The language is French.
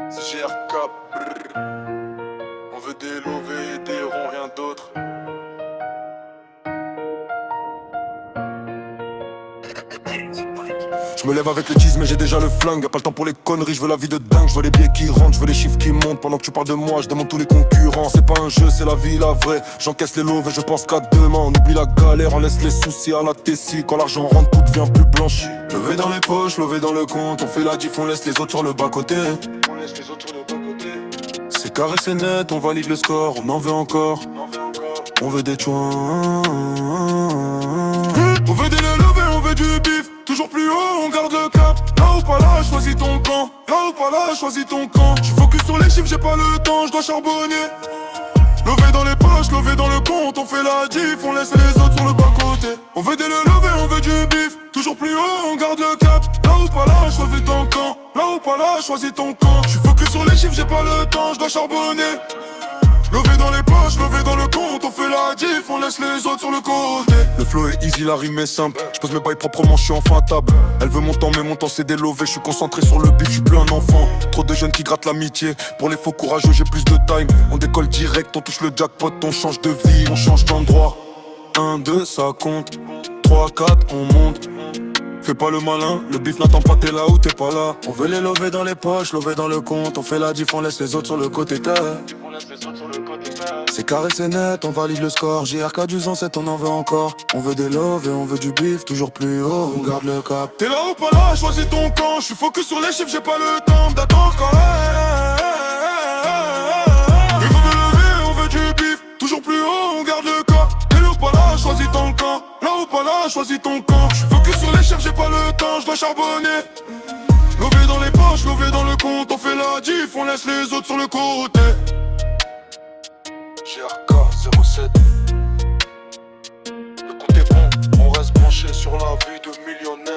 C'est GRK, brrr. On veut des lovés et des ronds, rien d'autre. Je me lève avec le cheese mais j'ai déjà le flingue. Y'a pas le temps pour les conneries, je veux la vie de dingue. Je veux les billets qui rentrent, je veux les chiffres qui montent. Pendant que tu parles de moi, je demande tous les concurrents. C'est pas un jeu, c'est la vie, la vraie. J'encaisse les loves et je pense qu'à demain. On oublie la galère, on laisse les soucis à la tessie. Quand l'argent rentre, tout devient plus blanchi. Levé dans les poches, levé dans le compte. On fait la diff, on laisse les autres sur le bas-côté. C'est carré, c'est net, on valide le score. On en veut encore, on veut des joints. On veut des levés, on veut du bif. Toujours plus haut, on garde le cap. Là ou pas là, choisis ton camp. Là ou pas là, choisis ton camp. J'suis focus sur les chiffres, j'ai pas le temps, j'dois charbonner. Levé dans les poches, levé dans le compte. On fait la diff, on laisse les autres sur le bas-côté. On veut des levés, on veut du bif. Toujours plus haut, on garde le cap. Là ou pas là, choisis ton camp. Là ou pas là, choisis ton camp. J'suis focus sur les chiffres, j'ai pas le temps, j'dois charbonner. Levé dans les poches, levé dans le compte. On fait la diff, on laisse les autres sur le côté. Le flow est easy, la rime est simple. J'pose mes bails proprement, j'suis enfin à table. Elle veut mon temps, mais mon temps c'est des lovés. J'suis concentré sur le beat, j'suis plus un enfant. Trop de jeunes qui grattent l'amitié. Pour les faux courageux, j'ai plus de time. On décolle direct, on touche le jackpot. On change de vie, on change d'endroit. 1, 2, ça compte. 3, 4, on monte. Fais pas le malin, le bif n'attend pas, t'es là ou t'es pas là. On veut les lever dans les poches, lever dans le compte. On fait la diff, on laisse les autres sur le côté terre. C'est carré, c'est net, on valide le score. JRK du 107, on en veut encore. On veut des love et on veut du bif, toujours plus haut, on garde le cap. T'es là ou pas là, choisis ton camp. J'suis focus sur les chiffres, j'ai pas le temps d'attendre quand et on veut lever, on veut du bif, toujours plus haut, on garde le cap. T'es là ou pas là, choisis ton camp. Là ou pas là, choisis ton camp. J'suis focus sur les chiffres, j'ai pas le temps, j'dois charbonner. Levé dans les poches, levé dans le compte. On fait la diff, on laisse les autres sur le côté. GRK 07. Le compte est bon, on reste branché sur la vie de millionnaire.